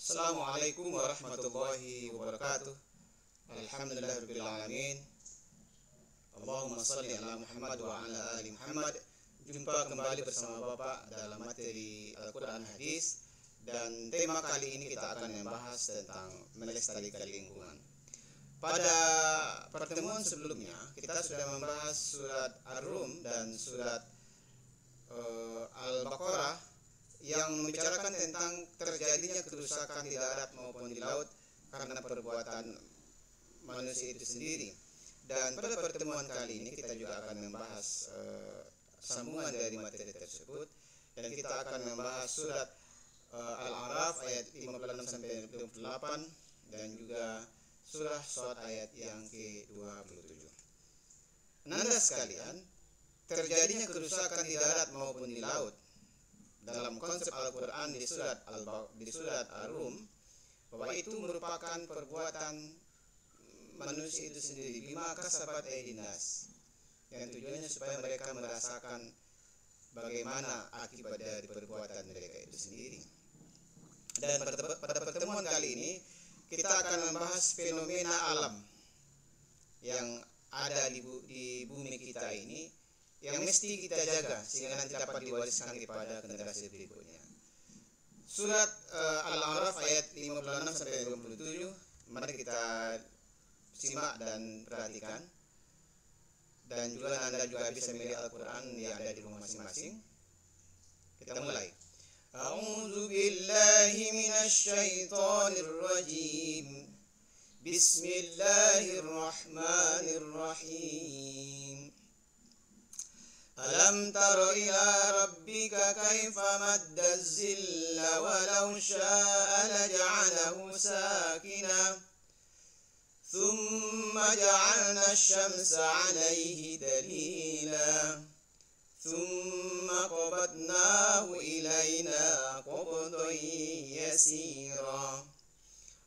Assalamualaikum warahmatullahi wabarakatuh. Alhamdulillahirabbil alamin. Allahumma shalli ala Muhammad wa ala ali Muhammad. Jumpa kembali bersama Bapak dalam materi Al-Qur'an Hadis, dan tema kali ini kita akan membahas tentang melestarikan lingkungan. Pada pertemuan sebelumnya kita sudah membahas surat Ar-Rum dan surat Al-Baqarah yang membicarakan tentang terjadinya kerusakan di darat maupun di laut karena perbuatan manusia itu sendiri. Dan pada pertemuan kali ini kita juga akan membahas sambungan dari materi tersebut, dan kita akan membahas surat Al-A'raf ayat 56 sampai 28 dan juga surah Shad ayat yang ke-27. Nanda sekalian, terjadinya kerusakan di darat maupun di laut dalam konsep Al-Quran di surat Ar-Rum, bahwa itu merupakan perbuatan manusia itu sendiri, bima kasabat aydin nas, yang tujuannya supaya mereka merasakan bagaimana akibat dari perbuatan mereka itu sendiri. Dan pada pertemuan kali ini kita akan membahas fenomena alam yang ada di bumi kita ini, yang mesti kita jaga sehingga nanti dapat diwariskan kepada generasi berikutnya. Surat Al-A'raf ayat 56 sampai 27, mari kita simak dan perhatikan, dan juga Anda juga bisa melihat Al-Quran yang ada di rumah masing-masing. Kita mulai. A'udzu billahi minasy syaithanir rajim. Bismillahirrahmanirrahim. Alam tara ila rabbika kaifa madda zilla walau syaa laja'alahu sakina thumma ja'alna asy-syamsa 'alayhi dalila thumma qabadnahu ilayna qabdan yasira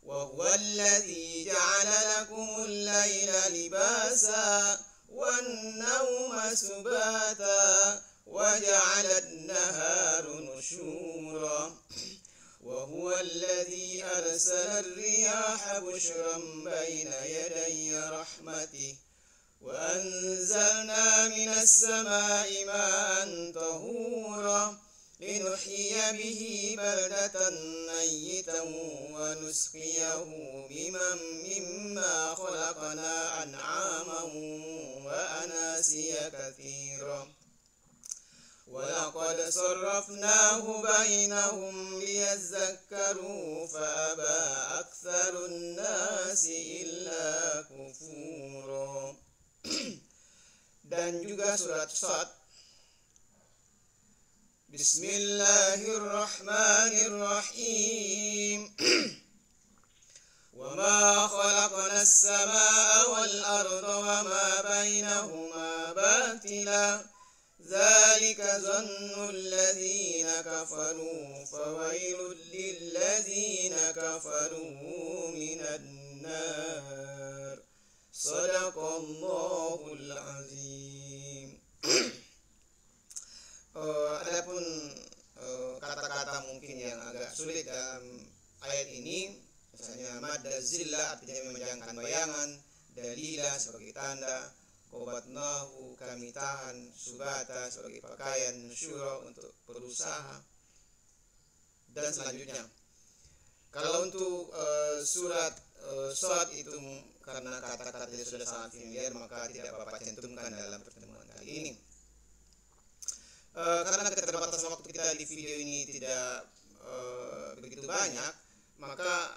wa huwa alladhi ja'ala lakumul layla libasa والنوم سباتا وجعل النهار نشورا وهو الذي أرسل الرياح بشرا بين يدي رحمته وأنزلنا من السماء ماء طهورا لنحيي به بلدة ميتا ونسقيه مما خلقنا أنعاما وأناسيا كثيرا ولقد صرفناه بينهم ليذكروا فأبى أكثر الناس إلا كفورا. Dan juga surat Shad. Bismillahirrahmanirrahim. وما خلقنا السماء والأرض وما بينهما باطلا ذلك ظن الذين كفروا فويل للذين كفروا من النار صدق الله العظيم. Adapun kata-kata mungkin yang agak sulit dalam ayat ini, misalnya madda zilla artinya memanjangkan bayangan, dalila sebagai tanda, qabatnahu kami tahan, subata sebagai pakaian, nusyura untuk berusaha, dan selanjutnya. Kalau untuk surat Shad itu karena kata-katanya sudah sangat familiar, maka tidak Bapak cantumkan dalam pertemuan kali ini. Karena keterbatasan waktu kita di video ini tidak begitu banyak, maka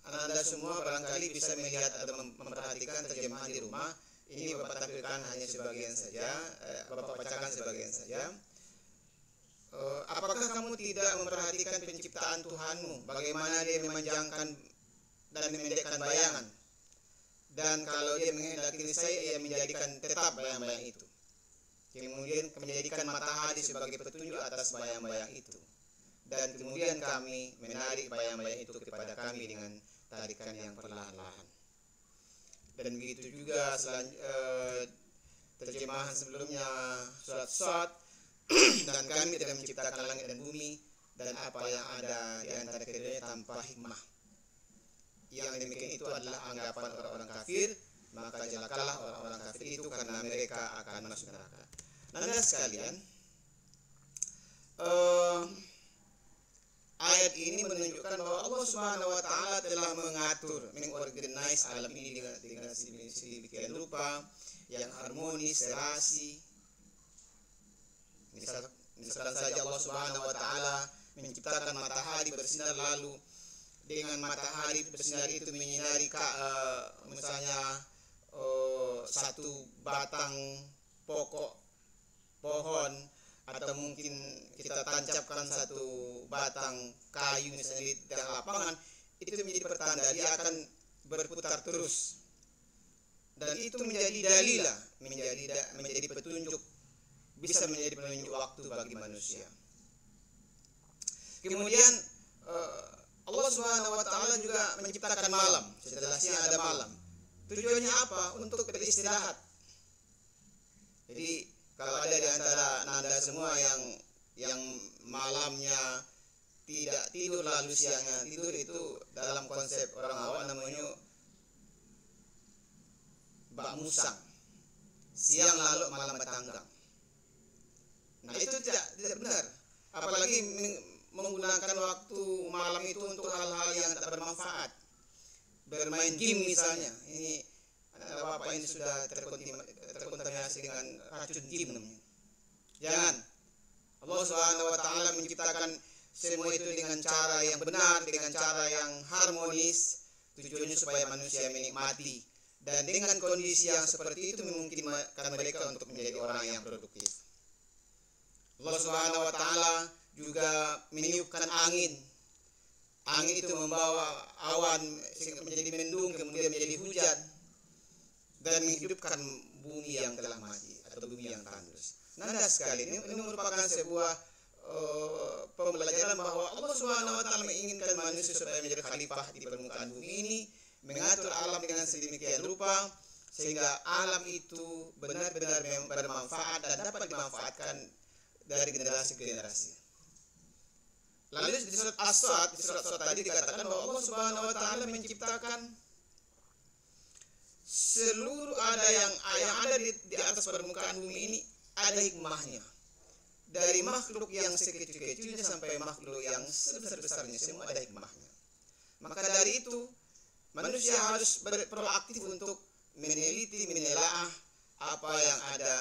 Anda semua barangkali bisa melihat atau memperhatikan terjemahan di rumah. Ini Bapak tampilkan hanya sebagian saja, Bapak bacakan sebagian saja. Apakah kamu tidak memperhatikan penciptaan Tuhanmu, bagaimana dia memanjangkan dan memendekkan bayangan, dan kalau dia menghendaki saya, ia menjadikan tetap bayang-bayang itu. Kemudian menjadikan matahari sebagai petunjuk atas bayang-bayang itu, dan kemudian kami menarik bayang-bayang itu kepada kami dengan tarikan yang perlahan-lahan. Dan begitu juga terjemahan sebelumnya surat Shad. Dan kami tidak menciptakan langit dan bumi dan apa yang ada di antara keduanya tanpa hikmah. Yang demikian itu adalah anggapan orang-orang kafir, maka celakalah orang-orang kafir itu karena mereka akan masuk neraka. Nanda sekalian, ayat ini menunjukkan bahwa Allah Subhanahu wa taala telah mengatur, mengorganize alam ini dengan sedemikian rupa yang harmonis, serasi. Misalkan saja Allah Subhanahu wa taala menciptakan matahari bersinar, lalu dengan matahari bersinar itu menyinari misalnya satu batang pokok pohon, atau mungkin kita tancapkan satu batang kayu misalnya di tengah lapangan, itu menjadi pertanda dia akan berputar terus, dan itu menjadi dalilah, menjadi petunjuk, bisa menjadi penunjuk waktu bagi manusia. Kemudian Allah Subhanahu wa taala juga menciptakan malam, setelah siang ada malam. Tujuannya apa? Untuk beristirahat. Jadi kalau ada di antara Nanda semua yang malamnya tidak tidur lalu siangnya tidur, itu dalam konsep orang awam namanya bak musang, siang lalu malam batanggang. Nah, itu tidak benar. Apalagi menggunakan waktu malam itu untuk hal-hal yang tak bermanfaat, bermain game misalnya. Ini bapak ini sudah terkontaminasi dengan racun game namanya. Jangan. Allah Subhanahu wa taala menciptakan semua itu dengan cara yang benar, dengan cara yang harmonis, tujuannya supaya manusia menikmati, dan dengan kondisi yang seperti itu memungkinkan mereka untuk menjadi orang yang produktif. Allah Subhanahu wa taala juga meniupkan angin. Angin itu membawa awan menjadi mendung, kemudian menjadi hujan, dan menghidupkan bumi yang telah mati atau bumi yang tandus. Nanda sekali, ini merupakan sebuah pembelajaran bahwa Allah Subhanahu wa taala menginginkan manusia supaya menjadi khalifah di permukaan bumi ini, mengatur alam dengan sedemikian rupa sehingga alam itu benar-benar bermanfaat dan dapat dimanfaatkan dari generasi ke generasi. Lalu di surat As-Sad, di surat tadi dikatakan bahwa Allah Subhanahu wa taala menciptakan seluruh yang ada di atas permukaan bumi ini ada hikmahnya. Dari makhluk yang sekecil-kecilnya sampai makhluk yang sebesar-besarnya, semua ada hikmahnya. Maka dari itu manusia harus proaktif untuk meneliti, menelaah apa yang ada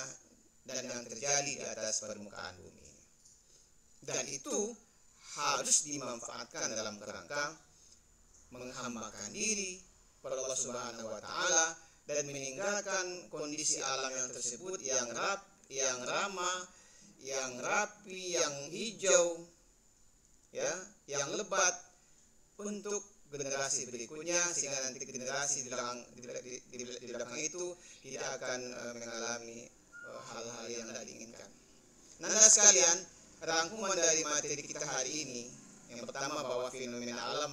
dan yang terjadi di atas permukaan bumi ini. Dan itu harus dimanfaatkan dalam kerangka menghambakan diri pada Allah Subhanahu wa taala dan meninggalkan kondisi alam yang tersebut yang ramah, yang rapi, yang hijau, ya, yang lebat untuk generasi berikutnya, sehingga nanti generasi di belakang itu tidak akan mengalami hal-hal yang tidak diinginkan. Nanda sekalian, rangkuman dari materi kita hari ini, yang pertama bahwa fenomena alam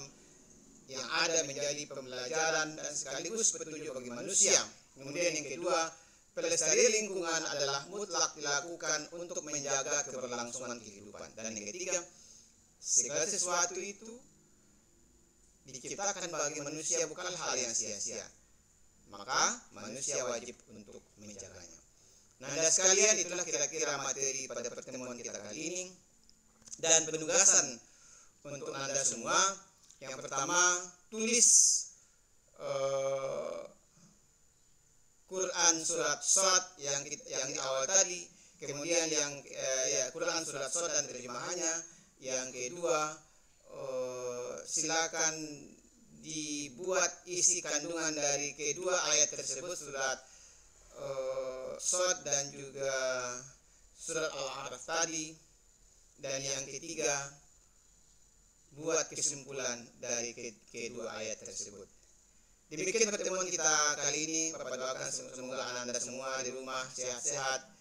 yang ada menjadi pembelajaran dan sekaligus petunjuk bagi manusia. Kemudian yang kedua, pelestarian lingkungan adalah mutlak dilakukan untuk menjaga keberlangsungan kehidupan. Dan yang ketiga, segala sesuatu itu diciptakan bagi manusia bukan hal yang sia-sia, maka manusia wajib untuk menjaganya. Nanda sekalian, itulah kira-kira materi pada pertemuan kita kali ini, dan penugasan untuk Nanda semua. Yang pertama, tulis Quran surat Sad yang di awal tadi, kemudian yang Quran surat Sad dan terjemahannya. Yang kedua, silakan dibuat isi kandungan dari kedua ayat tersebut, surat Sad dan juga surat Al-A'raf tadi. Dan yang ketiga, buat kesimpulan dari kedua ayat tersebut. Demikian pertemuan kita kali ini. Bapak doakan semoga Anda semua di rumah sehat-sehat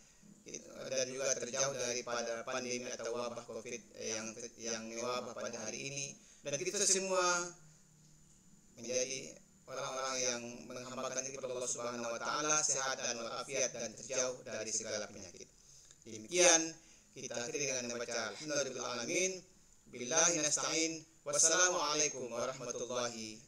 dan juga terjauh daripada pandemi atau wabah COVID yang mewabah pada hari ini, dan kita semua menjadi orang-orang yang menghambakan diri kepada Allah Subhanahu wa taala, sehat dan walafiat dan terjauh dari segala penyakit. Demikian kita akhiri dengan membaca Alhamdulillahirabbil alamin. Billahi nasta'in. Wassalamualaikum warahmatullahi